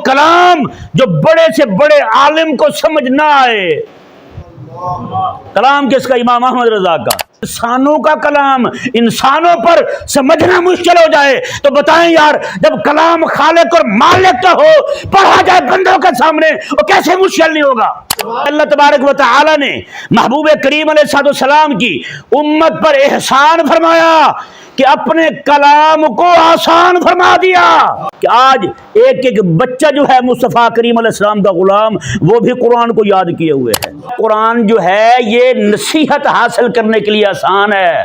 کلام جو بڑے سے بڑے عالم کو سمجھ نہ آئے. کلام کس کا؟ امام احمد رضا کا. انسانوں کا کلام انسانوں پر سمجھنا مشکل ہو جائے تو بتائیں یار، جب کلام خالق اور مالک کا ہو، پڑھا جائے بندوں کے سامنے، وہ کیسے مشکل نہیں ہوگا؟ اللہ تبارک و تعالی نے محبوب کریم علیہ السلام کی امت پر احسان فرمایا کہ اپنے کلام کو آسان فرما دیا کہ آج ایک ایک بچہ جو ہے مصطفیٰ کریم علیہ السلام کا غلام، وہ بھی قرآن کو یاد کیے ہوئے ہے. قرآن جو ہے یہ نصیحت حاصل کرنے کے لیے آسان ہے.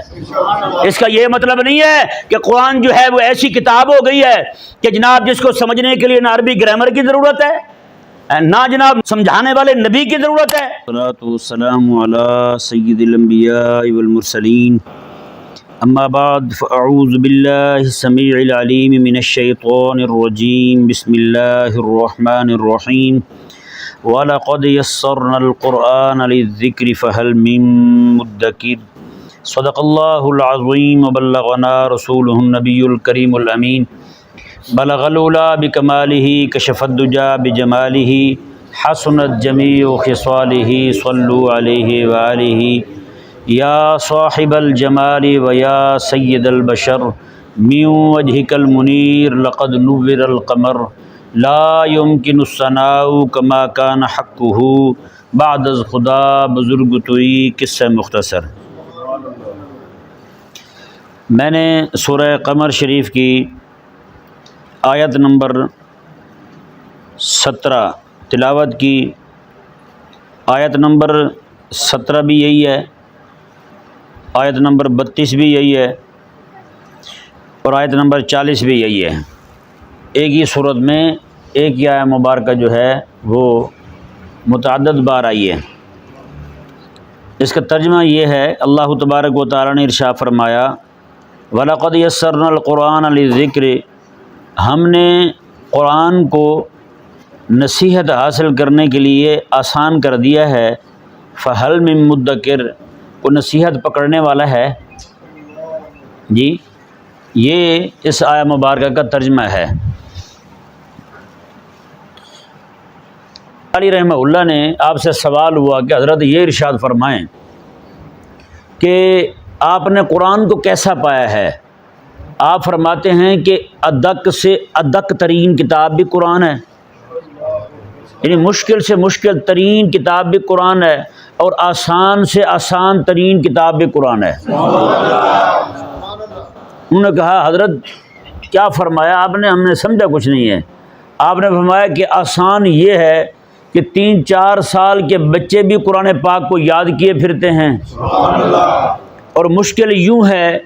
اس کا یہ مطلب نہیں ہے کہ قرآن جو ہے وہ ایسی کتاب ہو گئی ہے کہ جناب جس کو سمجھنے کے لیے نہ عربی گرامر کی ضرورت ہے، نہ جناب سمجھانے والے نبی کی ضرورت ہے. والصلاۃ والسلام علی سید الانبیاء والمرسلین، اما بعد فاعوذ باللہ السمیع العلیم من الشیطان الرجیم، بسم اللہ الرحمن الرحیم. وَلَقَدْ يَسَّرْنَا الْقُرْآنَ لِلذِّكْرِ فَهَلْ مِن مُدَّكِرٍ. صدق اللہ العظیم وبلغنا رسولہ النبی الکریم الامین. بلغ العلا بکمالہ، کشف الدجا بجمالہ، حسنت جمیع خصالہ، صلوا علیہ وآلہ. یا صاحب الجمال و یا سید البشر، من وجهک المنیر لقد نور القمر. لا يمکن الثناء کما کان حقہ بعد از خدا بزرگ توئی. قصہ مختصر. میں نے سورہ قمر شریف کی آیت نمبر 17 تلاوت کی. آیت نمبر 17 بھی یہی ہے، آیت نمبر 32 بھی یہی ہے، اور آیت نمبر 40 بھی یہی ہے. ایک ہی صورت میں ایک ہی آیت مبارکہ جو ہے وہ متعدد بار آئی ہے. اس کا ترجمہ یہ ہے، اللہ تبارک و تعالی نے ارشاد فرمایا وَلَقَدْ يَسَّرْنَا الْقُرْآنَ لِلذِّكْرِ، ہم نے قرآن کو نصیحت حاصل کرنے کے لیے آسان کر دیا ہے. فَهَلْ مِن مُدَّكِرٍ، کو نصیحت پکڑنے والا ہے؟ جی یہ اس آیت مبارکہ کا ترجمہ ہے. علی رحمہ اللہ نے آپ سے سوال ہوا کہ حضرت یہ ارشاد فرمائیں کہ آپ نے قرآن کو کیسا پایا ہے؟ آپ فرماتے ہیں کہ ادق سے ادق ترین کتاب بھی قرآن ہے، یعنی مشکل سے مشکل ترین کتاب بھی قرآن ہے، اور آسان سے آسان ترین کتاب بھی قرآن ہے. انہوں نے کہا حضرت کیا فرمایا آپ نے؟ ہم نے سمجھا کچھ نہیں ہے. آپ نے فرمایا کہ آسان یہ ہے کہ 3-4 سال کے بچے بھی قرآن پاک کو یاد کیے پھرتے ہیں، اور مشکل یوں ہے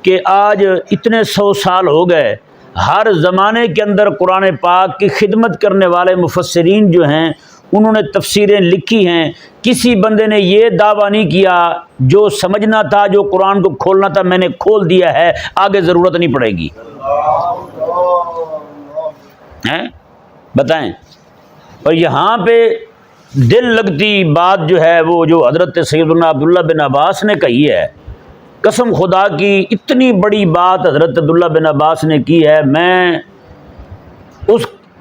کہ آج اتنے 100 سال ہو گئے، ہر زمانے کے اندر قرآن پاک کی خدمت کرنے والے مفسرین جو ہیں انہوں نے تفسیریں لکھی ہیں. کسی بندے نے یہ دعویٰ نہیں کیا جو سمجھنا تھا، جو قرآن کو کھولنا تھا میں نے کھول دیا ہے، آگے ضرورت نہیں پڑے گی. بتائیں. اور یہاں پہ دل لگتی بات جو ہے وہ جو حضرت سیدنا عبداللہ بن عباس نے کہی ہے، قسم خدا کی اتنی بڑی بات حضرت عبداللہ بن عباس نے کی ہے، میں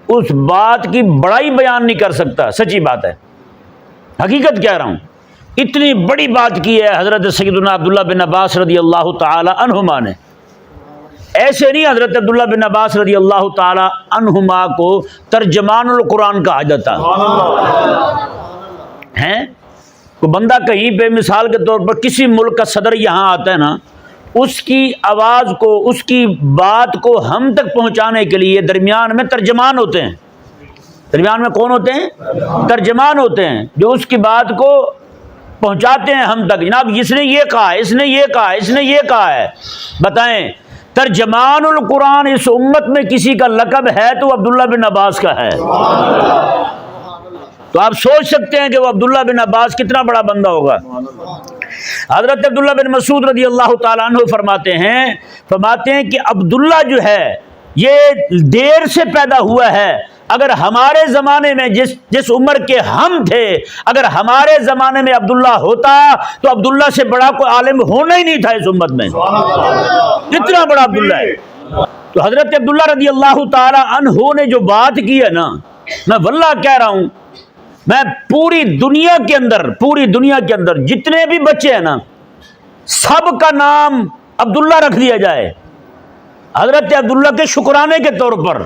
اس بات کی بڑائی بیان نہیں کر سکتا. سچی بات ہے، حقیقت کہہ رہا ہوں. اتنی بڑی بات کی ہے حضرت سیدنا عبداللہ بن عباس رضی اللہ تعالی عنہما نے. ایسے نہیں حضرت عبداللہ بن عباس رضی اللہ تعالی عنہما کو ترجمان القرآن کہا جاتا ہے. کوئی بندہ کہیں پہ مثال کے طور پر کسی ملک کا صدر یہاں آتا ہے نا، اس کی آواز کو، اس کی بات کو ہم تک پہنچانے کے لیے درمیان میں ترجمان ہوتے ہیں. درمیان میں کون ہوتے ہیں؟ ترجمان ہوتے ہیں، جو اس کی بات کو پہنچاتے ہیں ہم تک. جناب اس نے یہ کہا، اس نے یہ کہا، اس نے یہ کہا ہے. بتائیں ترجمان القرآن اس امت میں کسی کا لقب ہے تو عبداللہ بن عباس کا ہے. تو آپ سوچ سکتے ہیں کہ وہ عبداللہ بن عباس کتنا بڑا بندہ ہوگا. حضرت عبداللہ بن مسعود رضی اللہ تعالیٰ عنہ فرماتے ہیں کہ عبداللہ جو ہے یہ دیر سے پیدا ہوا ہے. اگر ہمارے زمانے میں جس عمر کے ہم تھے، اگر ہمارے زمانے میں عبداللہ ہوتا تو عبداللہ سے بڑا کوئی عالم ہونا ہی نہیں تھا اس امت میں. اتنا بڑا عبداللہ ہے. تو حضرت عبداللہ رضی اللہ تعالی عنہ نے جو بات کی ہے نا، میں واللہ کہہ رہا ہوں، میں پوری دنیا کے اندر جتنے بھی بچے ہیں نا، سب کا نام عبداللہ رکھ دیا جائے، حضرت عبداللہ کے شکرانے کے طور پر۔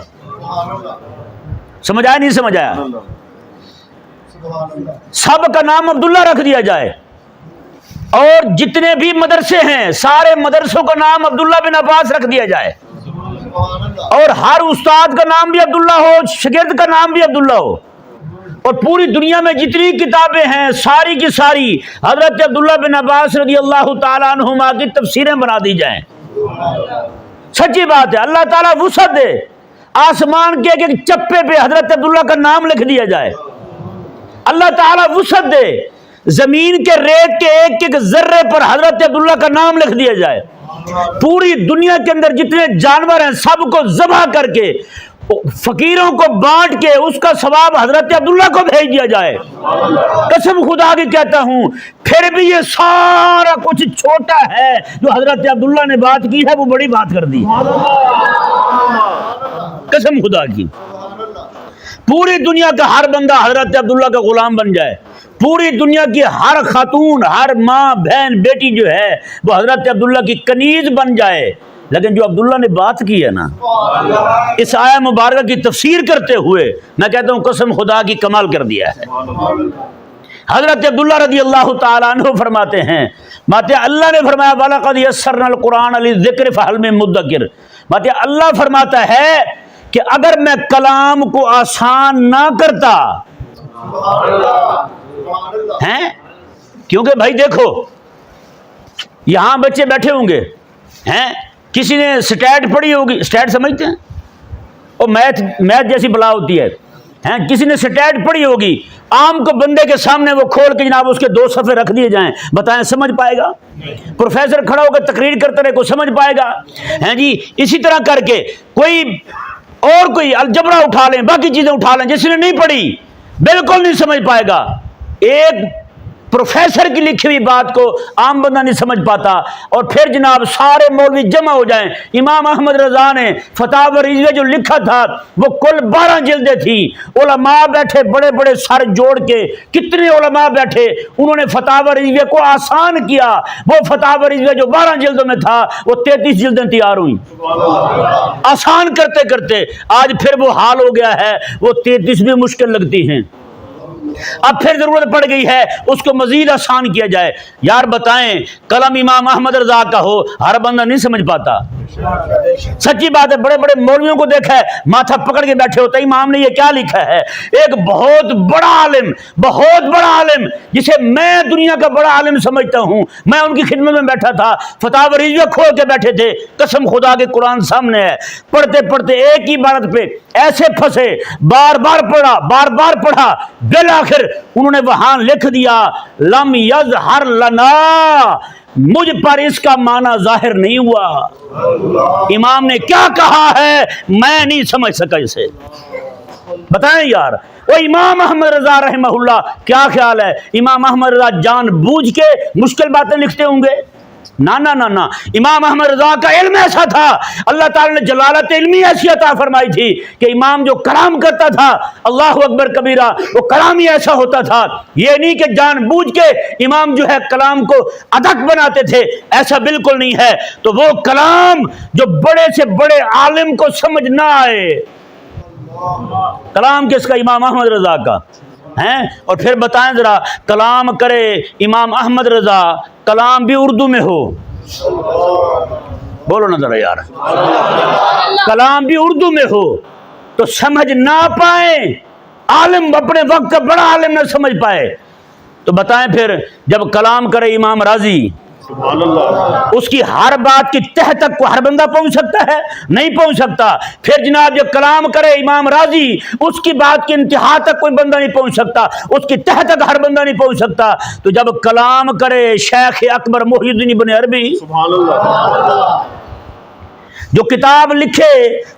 سمجھ آیا نہیں سمجھ آیا؟ سب کا نام عبداللہ رکھ دیا جائے، اور جتنے بھی مدرسے ہیں سارے مدرسوں کا نام عبداللہ بن عباس رکھ دیا جائے، اور ہر استاد کا نام بھی عبداللہ ہو، شاگرد کا نام بھی عبداللہ ہو، اور پوری دنیا میں جتنی کتابیں ہیں ساری کی ساری حضرت عبداللہ بن عباس رضی اللہ تعالیٰ عنہما کی تفسیریں بنا دی جائیں۔ سچی بات ہے، اللہ تعالیٰ وسعت دے، آسمان کے ایک چپے پہ حضرت عبداللہ کا نام لکھ دیا جائے، اللہ تعالیٰ وسعت دے، زمین کے ریت کے ایک ایک ذرے پر حضرت عبداللہ کا نام لکھ دیا جائے، پوری دنیا کے اندر جتنے جانور ہیں سب کو ذبح کر کے فقیروں کو بانٹ کے اس کا ثواب حضرت عبداللہ کو بھیج دیا جائے۔ قسم خدا کی کہتا ہوں، پھر بھی یہ سارا کچھ چھوٹا ہے جو حضرت عبداللہ نے بات کی ہے، وہ بڑی بات کر دی۔ قسم خدا کی، پوری دنیا کا ہر بندہ حضرت عبداللہ کا غلام بن جائے، پوری دنیا کی ہر خاتون، ہر ماں بہن بیٹی جو ہے وہ حضرت عبداللہ کی کنیز بن جائے، لیکن جو عبداللہ نے بات کی ہے نا، اس آیہ مبارکہ کی تفسیر کرتے ہوئے میں کہتا ہوں قسم خدا کی کمال کر دیا ہے۔ حضرت عبداللہ رضی اللہ تعالیٰ عنہ فرماتے ہیں، اللہ نے فرمایا وَلَقَدْ يَسَّرْنَا الْقُرْآنَ لِلذِّكْرِ فَهَلْ مِن مُدَّكِرٍ، اللہ فرماتا ہے کہ اگر میں کلام کو آسان نہ کرتا ہیں، کیونکہ بھائی دیکھو یہاں بچے بیٹھے ہوں گے ہیں، کسی نے سٹیٹ پڑھی ہوگی، سٹیٹ سمجھتے ہیں، اور میتھ جیسی بلا ہوتی ہے، کسی نے سٹیٹ پڑھی ہوگی، عام کو بندے کے سامنے وہ کھول کے جناب اس کے 2 صفحے رکھ دیے جائیں، بتائیں سمجھ پائے گا؟ پروفیسر کھڑا ہو کے تقریر کرتے رہے، کوئی سمجھ پائے گا؟ ہیں جی، اسی طرح کر کے کوئی الجبرا اٹھا لیں، باقی چیزیں اٹھا لیں، جس نے نہیں پڑھی بالکل نہیں سمجھ پائے گا۔ ایک پروفیسر کی لکھی ہوئی بات کو عام بندہ نہیں سمجھ پاتا، اور پھر جناب سارے مولوی جمع ہو جائیں۔ امام احمد رضا نے فتاوی رضویہ جو لکھا تھا وہ کل 12 جلدیں تھی، علماء بیٹھے بڑے بڑے سر جوڑ کے، کتنے علماء بیٹھے، انہوں نے فتاوی رضویہ کو آسان کیا، وہ فتاوی رضویہ جو 12 جلدوں میں تھا وہ 33 جلدیں تیار ہوئیں، آسان کرتے کرتے آج پھر وہ حال ہو گیا ہے، وہ 33 بھی مشکل لگتی ہیں۔ اب پھر ضرورت پڑ گئی ہے اس کو مزید آسان کیا جائے۔ یار بتائیں، قلم امام احمد رضا کا ہو، ہر بندہ نہیں سمجھ پاتا، سچی بات ہے۔ بڑے بڑے مولویوں کو دیکھا ہے ماتھا پکڑ کے بیٹھے ہوتا ہے، امام نے یہ کیا لکھا ہے؟ ایک بہت بڑا عالم جسے میں دنیا کا بڑا عالم سمجھتا ہوں، میں ان کی خدمت میں بیٹھا تھا، فتاوی رضویہ کھول کے بیٹھے تھے، قسم خدا کے قرآن سامنے ہے، پڑھتے پڑھتے ایک ہی عبارت پہ ایسے پھنسے، بار بار پڑھا، بالآخر انہوں نے وہاں لکھ دیا لم یظہر لنا، مجھ پر اس کا معنی ظاہر نہیں ہوا۔ امام نے کیا کہا ہے میں نہیں سمجھ سکا اسے، بتائیں یار۔ وہ امام احمد رضا رحمہ اللہ، کیا خیال ہے امام احمد رضا جان بوجھ کے مشکل باتیں لکھتے ہوں گے؟ نہ نہ نہ نہ، امام احمد رضا کا علم ایسا تھا، اللہ تعالی نے جلالت علمی ایسی عطا فرمائی تھی کہ امام جو کلام کرتا تھا اللہ اکبر کبیرہ، وہ کلام ہی ایسا ہوتا تھا، یہ نہیں کہ جان بوجھ کے امام جو ہے کلام کو ادک بناتے تھے، ایسا بالکل نہیں ہے۔ تو وہ کلام جو بڑے سے بڑے عالم کو سمجھ نہ آئے، کلام کس کا؟ امام احمد رضا کا ہیں۔ اور پھر بتائیں ذرا، کلام کرے امام احمد رضا، کلام بھی اردو میں ہو، بولو نا ذرا یار، کلام بھی اردو میں ہو تو سمجھ نہ پائیں، عالم اپنے وقت کا بڑا عالم نہ سمجھ پائے، تو بتائیں پھر جب کلام کرے امام راضی، اس کی ہر بات کی تہ تک کو ہر بندہ پہنچ سکتا ہے؟ نہیں پہنچ سکتا۔ پھر جناب جب کلام کرے امام راضی، اس کی بات کی انتہا تک کوئی بندہ نہیں پہنچ سکتا، اس کی تہ تک ہر بندہ نہیں پہنچ سکتا۔ تو جب کلام کرے شیخ اکبر محی الدین ابن عربی، جو کتاب لکھے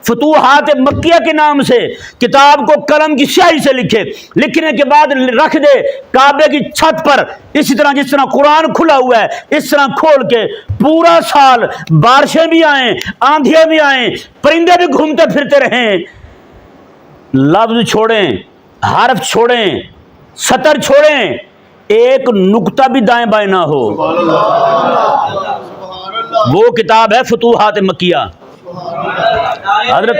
فتوحات مکیہ کے نام سے، کتاب کو قلم کی سیاہی سے لکھنے کے بعد رکھ دے کعبے کی چھت پر، اسی طرح جس طرح قرآن کھلا ہوا ہے اس طرح کھول کے، پورا سال بارشیں بھی آئیں، آندھیاں بھی آئیں، پرندے بھی گھومتے پھرتے رہیں، لفظ چھوڑیں، حرف چھوڑیں، سطر چھوڑیں، ایک نقطہ بھی دائیں بائیں نہ ہو، وہ کتاب ہے فتوحات مکیہ۔ حضرت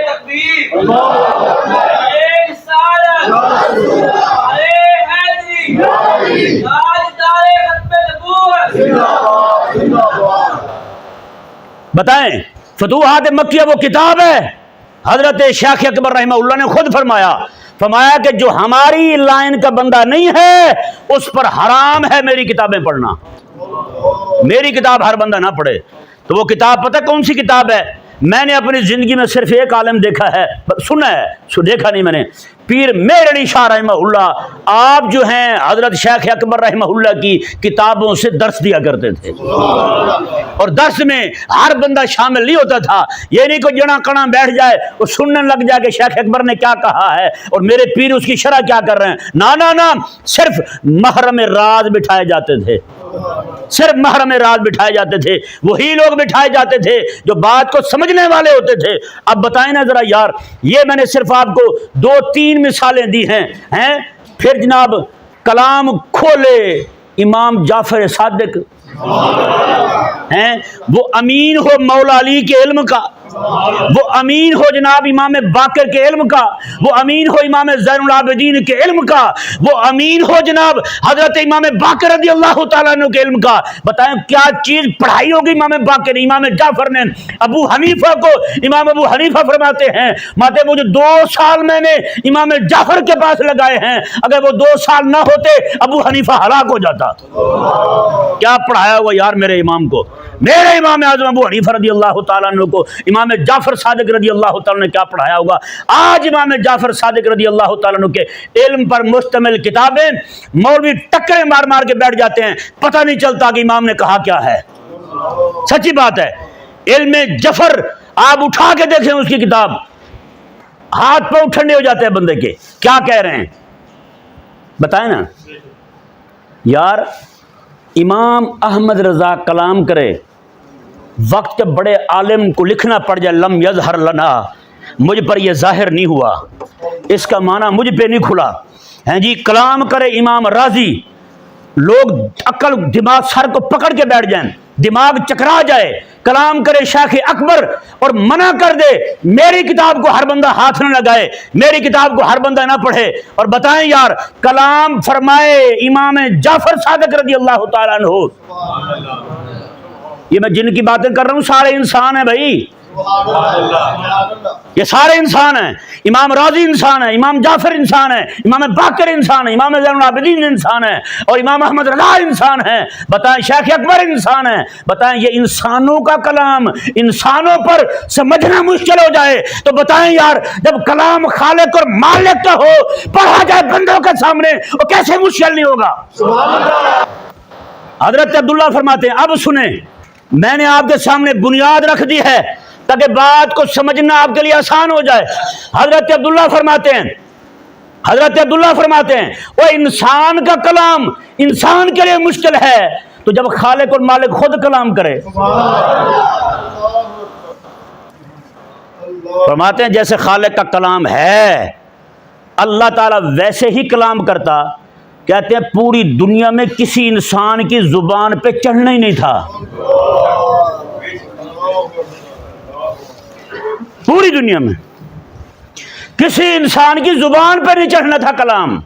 بتائیں، فتوحات مکیہ وہ کتاب ہے، حضرت شیخ اکبر رحمہ اللہ نے خود فرمایا کہ جو ہماری لائن کا بندہ نہیں ہے اس پر حرام ہے میری کتابیں پڑھنا، میری کتاب ہر بندہ نہ پڑھے۔ تو وہ کتاب پتہ کون سی کتاب ہے؟ میں نے اپنی زندگی میں صرف ایک عالم دیکھا ہے، سنا ہے، دیکھا نہیں میں نے، پیر مہر علی شاہ رحمہ اللہ، آپ جو ہیں حضرت شیخ اکبر رحمہ اللہ کی کتابوں سے درس دیا کرتے تھے، اور درس میں ہر بندہ شامل نہیں ہوتا تھا، یہ نہیں کہ جنا کنا بیٹھ جائے اور سننے لگ جائے کہ شیخ اکبر نے کیا کہا ہے اور میرے پیر اس کی شرح کیا کر رہے ہیں، نہ، صرف محرم راز بٹھائے جاتے تھے، صرف محرم راز بٹھائے جاتے تھے، وہی لوگ بٹھائے جاتے تھے جو بات کو سمجھنے والے ہوتے تھے۔ اب بتائیں نا ذرا یار، یہ میں نے صرف آپ کو 2-3 مثالیں دی ہیں، پھر جناب کلام کھولے امام جعفر صادق، وہ امین ہو مولا علی کے علم کا، وہ امین ہو جناب امام باقر کے علم کا، وہ امین ہو امام زین العابدین کے علم کا، وہ امین ہو جناب حضرت امام باقر رضی اللہ تعالیٰ عنہ کے علم کا۔ بتائیں کیا چیز پڑھائی ہوگی امام باقر، امام جعفر نے ابو حنیفہ کو؟ امام ابو حنیفہ فرماتے ہیں مجھے 2 سال میں نے امام جعفر کے پاس لگائے ہیں، اگر وہ 2 سال نہ ہوتے ابو حنیفہ ہلاک ہو جاتا۔ کیا پڑھایا ہوا یار میرے امام کو، میرے امام اعظم ابو حنیفہ رضی اللہ تعالیٰ عنہ کو امام جعفر صادق رضی اللہ تعالیٰ نے کیا پڑھایا ہوگا؟ آج امام جعفر صادق رضی اللہ تعالیٰ عنہ کے علم پر مشتمل کتابیں مولوی ٹکریں مار مار کے بیٹھ جاتے ہیں، پتہ نہیں چلتا کہ امام نے کہا کیا ہے۔ سچی بات ہے، علم جعفر آپ اٹھا کے دیکھیں اس کی کتاب، ہاتھ پاؤں ٹھنڈے ہو جاتے ہیں بندے کے، کیا کہہ رہے ہیں بتائیں نا یار۔ امام احمد رضا کلام کرے، وقت کے بڑے عالم کو لکھنا پڑ جائے لم یظہر لنا، مجھ پر یہ ظاہر نہیں ہوا، اس کا معنی مجھ پہ نہیں کھلا، جی کلام کرے امام راضی، لوگ عقل دماغ سر کو پکڑ کے بیٹھ جائیں، دماغ چکرا جائے، کلام کرے شیخ اکبر اور منع کر دے میری کتاب کو ہر بندہ ہاتھ نہ لگائے، میری کتاب کو ہر بندہ نہ پڑھے، اور بتائیں یار کلام فرمائے امام جعفر صادق رضی اللہ تعالیٰ عنہ۔ یہ میں جن کی باتیں کر رہا ہوں سارے انسان ہیں بھائی، یہ سارے انسان ہیں، امام راضی انسان ہے، امام جعفر انسان ہے، امام باقر انسان ہے، امام زین العابدین انسان ہے، اور امام احمد رضا انسان ہے، بتائیں شیخ اکبر انسان ہے۔ بتائیں یہ انسانوں کا کلام انسانوں پر سمجھنا مشکل ہو جائے تو بتائیں یار جب کلام خالق اور مالک کا ہو پڑھا جائے بندوں کے سامنے وہ کیسے مشکل نہیں ہوگا؟ حضرت عبداللہ فرماتے ہیں اب سنیں، میں نے آپ کے سامنے بنیاد رکھ دی ہے تاکہ بات کو سمجھنا آپ کے لیے آسان ہو جائے۔ حضرت عبداللہ فرماتے ہیں وہ انسان کا کلام انسان کے لیے مشکل ہے تو جب خالق اور مالک خود کلام کرے، فرماتے ہیں جیسے خالق کا کلام ہے اللہ تعالیٰ ویسے ہی کلام کرتا، کہتے ہیں پوری دنیا میں کسی انسان کی زبان پہ چڑھنا ہی نہیں تھا، پوری دنیا میں کسی انسان کی زبان پہ نہیں چڑھنا تھا کلام۔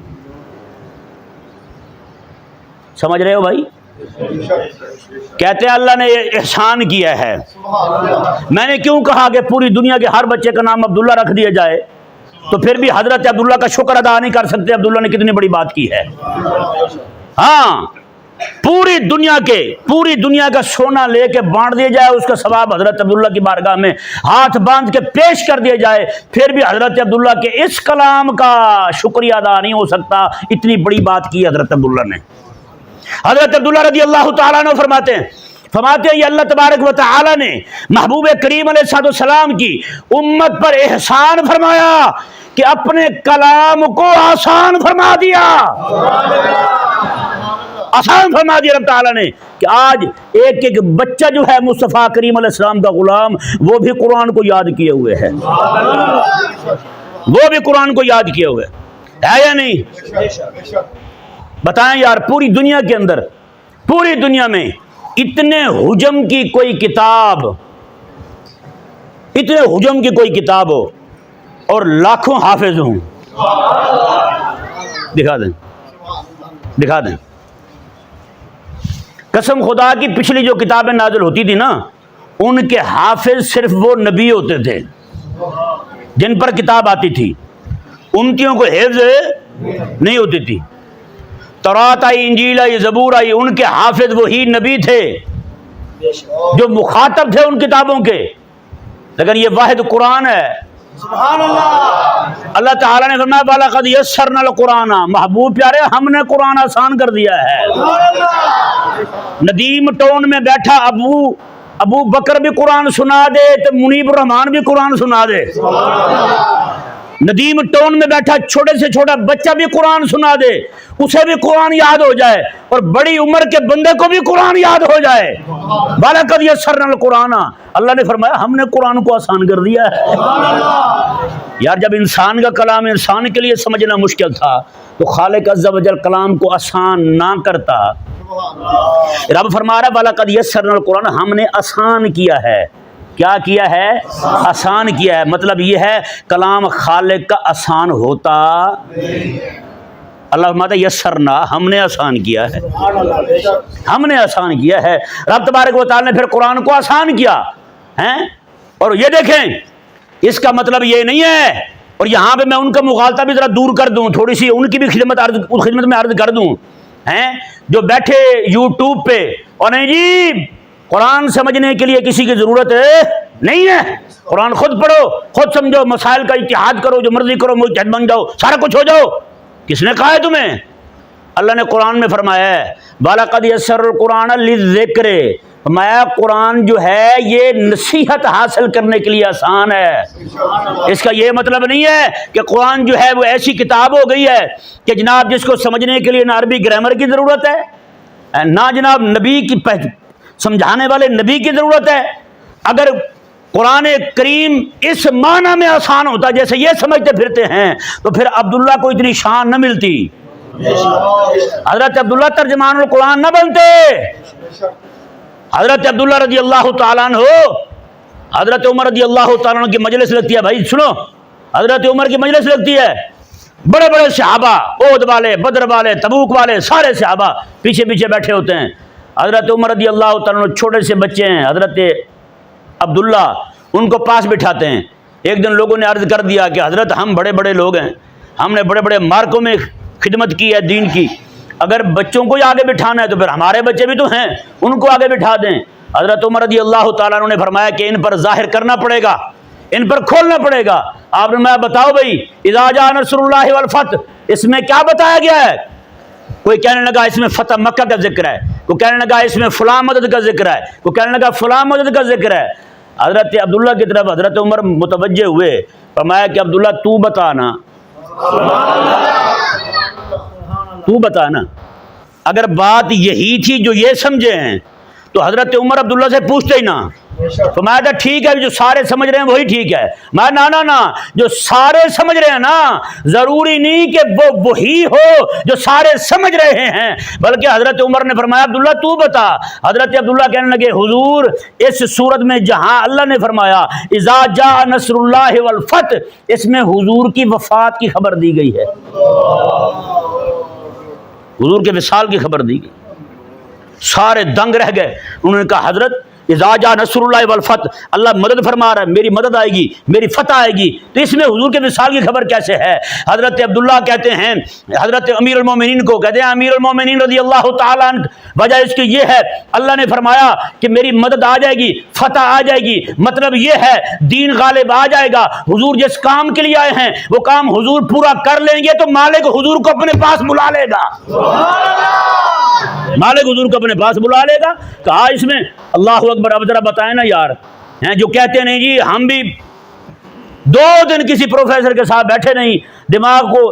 سمجھ رہے ہو بھائی؟ کہتے ہیں اللہ نے یہ احسان کیا ہے۔ میں نے کیوں کہا کہ پوری دنیا کے ہر بچے کا نام عبداللہ رکھ دیا جائے، تو پھر بھی حضرت عبداللہ کا شکر ادا نہیں کر سکتے عبداللہ نے کتنی بڑی بات کی ہے۔ ہاں پوری دنیا کا سونا لے کے بانٹ دیا جائے، اس کا ثواب حضرت عبداللہ کی بارگاہ میں ہاتھ باندھ کے پیش کر دیا جائے، پھر بھی حضرت عبداللہ کے اس کلام کا شکریہ ادا نہیں ہو سکتا، اتنی بڑی بات کی حضرت عبداللہ نے۔ حضرت عبداللہ رضی اللہ تعالیٰ عنہ فرماتے ہیں یہ اللہ تبارک و تعالی نے محبوب کریم علیہ السلام کی امت پر احسان فرمایا کہ اپنے کلام کو آسان فرما دیا، آسان فرما دیا رب تعالیٰ نے کہ آج ایک ایک بچہ جو ہے مصطفیٰ کریم علیہ السلام کا غلام وہ بھی قرآن کو یاد کیے ہوئے ہے۔ وہ بھی قرآن کو یاد کیے ہوئے ہے یا نہیں؟ بتائیں یار، پوری دنیا کے اندر، پوری دنیا میں اتنے حجم کی کوئی کتاب، اتنے حجم کی کوئی کتاب ہو اور لاکھوں حافظ ہوں؟ دکھا دیں، دکھا دیں۔ قسم خدا کی پچھلی جو کتابیں نازل ہوتی تھی نا، ان کے حافظ صرف وہ نبی ہوتے تھے جن پر کتاب آتی تھی، امتیوں کو حفظ نہیں ہوتی تھی۔ تورات آئی، انجیل آئی، زبور آئی، ان کے حافظ وہی نبی تھے جو مخاطب تھے ان کتابوں کے، لیکن یہ واحد قرآن ہے۔ سبحان اللہ۔ اللہ تعالیٰ نے فرمایا وَلَقَدْ يَسَّرْنَا الْقُرْآنَ، محبوب پیارے ہم نے قرآن آسان کر دیا ہے۔ ندیم ٹون میں بیٹھا ابو بکر بھی قرآن سنا دے تو منیب الرحمان بھی قرآن سنا دے۔ ندیم ٹون میں بیٹھا چھوٹے سے چھوٹا بچہ بھی قرآن سنا دے، اسے بھی قرآن یاد ہو جائے، اور بڑی عمر کے بندے کو بھی قرآن یاد ہو جائے۔ وَلَقَدْ يَسَّرْنَا الْقُرْآنَ، اللہ نے فرمایا ہم نے قرآن کو آسان کر دیا ہے۔ یار جب انسان کا کلام انسان کے لیے سمجھنا مشکل تھا تو خالق عز و جل کلام کو آسان نہ کرتا؟ رب فرما رہا ہے وَلَقَدْ يَسَّرْنَا الْقُرْآنَ، ہم نے آسان کیا ہے۔ کیا کیا ہے؟ آسان کیا ہے۔ مطلب یہ ہے کلام خالق کا آسان ہوتا اللہ فرماتا ہے یسرنا، ہم نے آسان کیا ہے، ہم نے آسان کیا ہے۔ رب تبارک و تعالی نے پھر قرآن کو آسان کیا ہیں، اور یہ دیکھیں اس کا مطلب یہ نہیں ہے، اور یہاں پہ میں ان کا مغالطہ بھی ذرا دور کر دوں، تھوڑی سی ان کی بھی خدمت میں عرض کر دوں، ہیں جو بیٹھے یوٹیوب پہ اور نہیں جی قرآن سمجھنے کے لیے کسی کی ضرورت نہیں ہے، قرآن خود پڑھو، خود سمجھو، مسائل کا اتحاد کرو، جو مرضی کرو، مجتہد بن جاؤ، سارا کچھ ہو جاؤ۔ کس نے کہا ہے تمہیں؟ اللہ نے قرآن میں فرمایا ہے وَلَقَدْ يَسَّرْنَا الْقُرْآنَ لِلذِّكْرِ، فرمایا قرآن جو ہے یہ نصیحت حاصل کرنے کے لیے آسان ہے۔ اس کا یہ مطلب نہیں ہے کہ قرآن جو ہے وہ ایسی کتاب ہو گئی ہے کہ جناب جس کو سمجھنے کے لیے نہ عربی گرامر کی ضرورت ہے، نہ جناب نبی کی سمجھانے والے نبی کی ضرورت ہے۔ اگر قرآن کریم اس معنی میں آسان ہوتا جیسے یہ سمجھتے پھرتے ہیں تو پھر عبداللہ کو اتنی شان نہ ملتی، حضرت عبداللہ ترجمان القرآن نہ بنتے، حضرت عبداللہ رضی اللہ تعالیٰ عنہ، حضرت عمر رضی اللہ تعالیٰ عنہ کی مجلس لگتی ہے، بھائی سنو، حضرت عمر کی مجلس لگتی ہے، بڑے بڑے صحابہ، احد والے، بدر والے، تبوک والے، سارے صحابہ پیچھے پیچھے بیٹھے ہوتے ہیں۔ حضرت عمر رضی اللہ تعالیٰ عنہ چھوٹے سے بچے ہیں، حضرت عبداللہ ان کو پاس بٹھاتے ہیں۔ ایک دن لوگوں نے عرض کر دیا کہ حضرت ہم بڑے بڑے لوگ ہیں، ہم نے بڑے بڑے مارکوں میں خدمت کی ہے دین کی، اگر بچوں کو ہی آگے بٹھانا ہے تو پھر ہمارے بچے بھی تو ہیں، ان کو آگے بٹھا دیں۔ حضرت عمر رضی اللہ تعالیٰ عنہ نے فرمایا کہ ان پر ظاہر کرنا پڑے گا، ان پر کھولنا پڑے گا۔ آپ نے میں بتاؤ بھائی اذا جاء نصر اللہ والفتح اس میں کیا بتایا گیا ہے؟ کوئی کہنے لگا اس میں فتح مکہ کا ذکر ہے، کوئی کہنے لگا اس میں فلاں مدد کا ذکر ہے، کوئی کہنے لگا فلاں مدد کا ذکر ہے۔ حضرت عبداللہ کی طرف حضرت عمر متوجہ ہوئے، فرمایا کہ عبداللہ تو بتانا، تو بتانا، اگر بات یہی تھی جو یہ سمجھے ہیں تو حضرت عمر عبداللہ سے پوچھتے ہی نہ، فرمایا تھا ٹھیک ہے جو سارے سمجھ رہے ہیں وہی ٹھیک ہے، میں نا جو سارے سمجھ رہے ہیں نا ضروری نہیں کہ وہ وہی ہو جو سارے سمجھ رہے ہیں، بلکہ حضرت عمر نے فرمایا عبداللہ تو بتا۔ حضرت عبداللہ کہنے لگے حضور اس صورت میں جہاں اللہ نے فرمایا اذا جاء نصر اللہ والفتح اس میں حضور کی وفات کی خبر دی گئی ہے، حضور کے وصال کی خبر دی گئی۔ سارے دنگ رہ گئے، انہوں نے کہا حضرت اذا جاء نصر اللہ والفتح، اللہ مدد فرما رہا ہے، میری مدد آئے گی، میری فتح آئے گی، تو اس میں حضور کے وصال کی خبر کیسے ہے؟ حضرت عبداللہ کہتے ہیں، حضرت امیر المومنین کو کہتے ہیں امیر المومنین رضی اللہ تعالیٰ عنہ، وجہ اس کی یہ ہے اللہ نے فرمایا کہ میری مدد آ جائے گی، فتح آ جائے گی، مطلب یہ ہے دین غالب آ جائے گا، حضور جس کام کے لیے آئے ہیں وہ کام حضور پورا کر لیں گے تو مالک حضور کو اپنے پاس بلا لے گا، مالک حضور کو اپنے پاس بلا لے گا۔ کہا اس میں اللہ اکبر۔ اب ذرا بتائیں نا یار، ہیں جو کہتے نہیں جی ہم بھی 2 دن کسی پروفیسر کے ساتھ بیٹھے نہیں، دماغ کو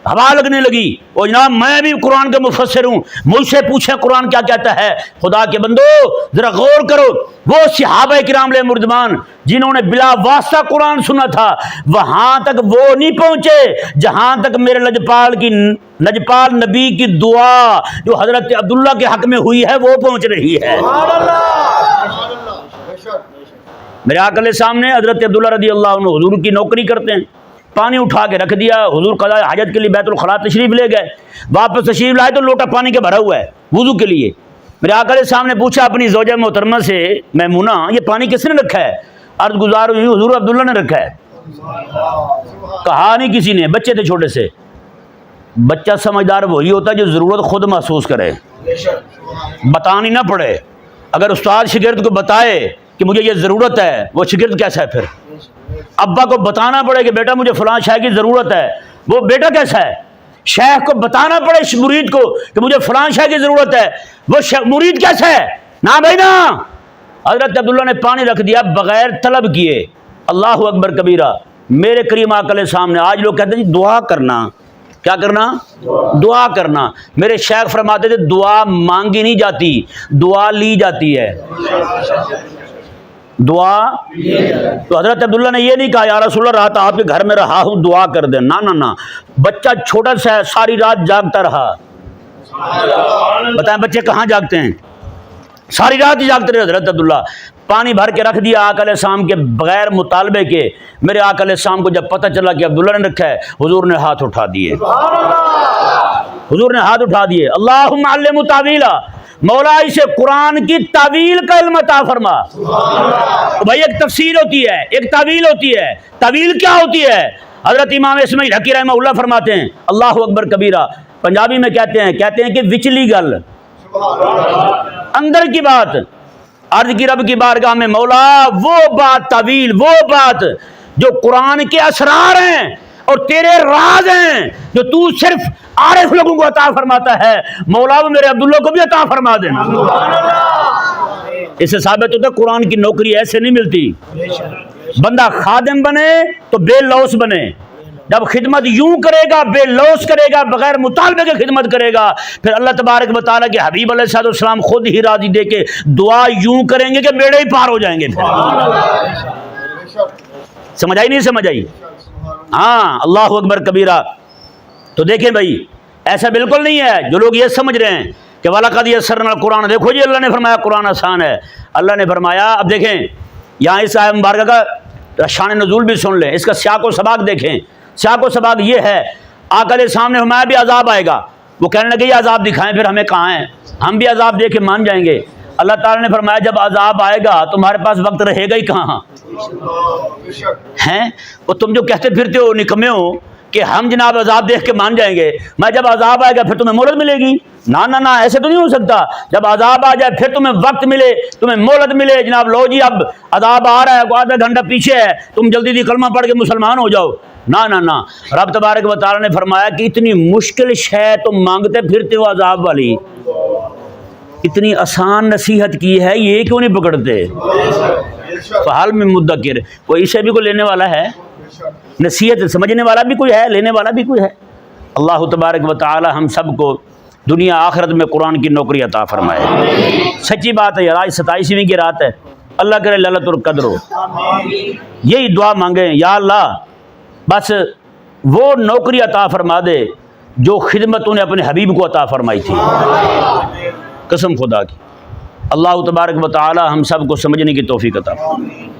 ہوا لگنے لگی، وہ جناب میں بھی قرآن کا مفسر ہوں، مجھ سے پوچھیں قرآن کیا کہتا ہے۔ خدا کے بندو ذرا غور کرو، وہ صحابہ کرام علیہ مردمان جنہوں نے بلا واسطہ قرآن سنا تھا، وہاں تک وہ نہیں پہنچے جہاں تک میرے لجپال نبی کی دعا جو حضرت عبداللہ کے حق میں ہوئی ہے وہ پہنچ رہی ہے۔ میرے آقا علیہ سامنے حضرت عبداللہ رضی اللہ عنہ حضور کی نوکری کرتے ہیں، پانی اٹھا کے رکھ دیا، حضور قضاء حاجت کے لیے بیت الخلاء تشریف لے گئے، واپس تشریف لائے تو لوٹا پانی کے بھرا ہوا ہے وضو کے لیے۔ میرے آقا علیہ السلام نے پوچھا اپنی زوجہ محترمہ سے، میمونہ یہ پانی کس نے رکھا ہے؟ عرض گزار ہوئی حضور عبداللہ نے رکھا ہے۔ کہا نہیں کسی نے، بچے تھے چھوٹے سے۔ بچہ سمجھدار وہی ہوتا ہے جو ضرورت خود محسوس کرے، بتانی نہ پڑے۔ اگر استاد شاگرد کو بتائے کہ مجھے یہ ضرورت ہے، وہ شاگرد کیسا ہے پھر؟ ابا کو بتانا پڑے کہ بیٹا مجھے فلاں شے کی ضرورت ہے، وہ بیٹا کیسا ہے؟ شیخ کو بتانا پڑے مرید کو کہ مجھے فلاں شے کی ضرورت ہے، وہ مرید کیسا ہے؟ نہ بھائی نا۔ حضرت عبداللہ نے پانی رکھ دیا بغیر طلب کیے، اللہ اکبر کبیرہ۔ میرے کریم آقا علیہ السلام نے، آج لوگ کہتے ہیں جی دعا کرنا، کیا کرنا؟ دعا کرنا۔ میرے شیخ فرماتے تھے دعا مانگی نہیں جاتی، دعا لی جاتی ہے۔ دعا تو حضرت عبداللہ نے یہ نہیں کہا یا رسول اللہ رات آپ کے گھر میں رہا ہوں دعا کر دیں، نہ نہ نہ، بچہ چھوٹا سا ہے ساری رات جاگتا رہا۔ بتائیں بچے کہاں جاگتے ہیں؟ ساری رات ہی جاگتے رہے۔ حضرت عبداللہ پانی بھر کے رکھ دیا آقا علیہ السلام کے بغیر مطالبے کے۔ میرے آقا علیہ السلام کو جب پتہ چلا کہ عبداللہ نے رکھا ہے، حضور نے ہاتھ اٹھا دیے، حضور نے ہاتھ اٹھا دیے، اللہم علم تعویلا، مولا اسے قرآن کی تعویل کا علم عطا فرما۔ تو بھائی ایک تفسیر ہوتی ہے، ایک تعویل ہوتی ہے۔ تعویل کیا ہوتی ہے؟ حضرت امام اسماعیل حقی رحمہ اللہ فرماتے ہیں، اللہ اکبر کبیرہ، پنجابی میں کہتے ہیں کہ وچلی گل، اندر کی بات، عرض کی رب کی بارگاہ میں مولا وہ بات تعویل، وہ بات جو قرآن کے اسرار ہیں اور تیرے راز ہیں جو تو صرف عارف لوگوں کو عطا فرماتا ہے، مولا وہ میرے عبداللہ کو بھی عطا فرما دینا۔ اس سے ثابت ہوتا ہے قرآن کی نوکری ایسے نہیں ملتی۔ بندہ خادم بنے تو بے لوث بنے، جب خدمت یوں کرے گا، بے لوث کرے گا، بغیر مطالبے کے خدمت کرے گا، پھر اللہ تبارک و تعالیٰ کے حبیب علیہ السلام خود ہی راضی دے کے دعا یوں کریں گے کہ بیڑے ہی پار ہو جائیں گے۔ سمجھ آئی نہیں سمجھ آئی؟ ہاں، اللہ اکبر کبیرہ۔ تو دیکھیں بھائی ایسا بالکل نہیں ہے جو لوگ یہ سمجھ رہے ہیں کہ وَلَقَدْ يَسَّرْنَا الْقُرْآنَ، دیکھو جی اللہ نے فرمایا قرآن آسان ہے۔ اللہ نے فرمایا، اب دیکھیں یہاں اس آیت مبارکہ کا شان نزول بھی سن لیں، اس کا سیاق و سباق دیکھیں۔ سیاق و سباق یہ ہے، آقا علیہ السلام نے فرمایا بھی عذاب آئے گا، وہ کہنے لگے یہ عذاب دکھائیں پھر ہمیں کہاں ہیں، ہم بھی عذاب دیکھ کے مان جائیں گے۔ اللہ تعالیٰ نے فرمایا جب عذاب آئے گا تمہارے پاس وقت رہے گا ہی کہاں ہیں؟ وہ تم جو کہتے پھرتے ہو نکمے ہو کہ ہم جناب عذاب دیکھ کے مان جائیں گے، میں جب عذاب آئے گا پھر تمہیں مہلت ملے گی؟ نہ نہ نہ، ایسے تو نہیں ہو سکتا۔ جب عذاب آ جائے پھر تمہیں وقت ملے، تمہیں مہلت ملے، جناب لو جی اب عذاب آ رہا ہے، آدھا گھنٹہ پیچھے ہے، تم جلدی جلدی کلمہ پڑھ کے مسلمان ہو جاؤ۔ نہ نہ نہ، رب تبارک و تعالیٰ نے فرمایا کہ اتنی مشکل شے تم مانگتے پھرتے ہو عذاب والی، اتنی آسان نصیحت کی ہے، یہ کیوں نہیں پکڑتے؟ فحال میں مدکر، کوئی اسے بھی کوئی لینے والا ہے؟ نصیحت سمجھنے والا بھی کوئی ہے، لینے والا بھی کوئی ہے؟ اللہ تبارک و تعالی ہم سب کو دنیا آخرت میں قرآن کی نوکری عطا فرمائے۔ سچی بات ہے یار، آج 27ویں کی رات ہے، اللہ کرے ليلۃ القدر ہو، یہی دعا مانگیں، یا اللہ بس وہ نوکری عطا فرما دے جو خدمت نے اپنے حبیب کو عطا فرمائی تھی، قسم خدا کی۔ اللہ تبارک و تعالی ہم سب کو سمجھنے کی توفیق عطا فرمائے۔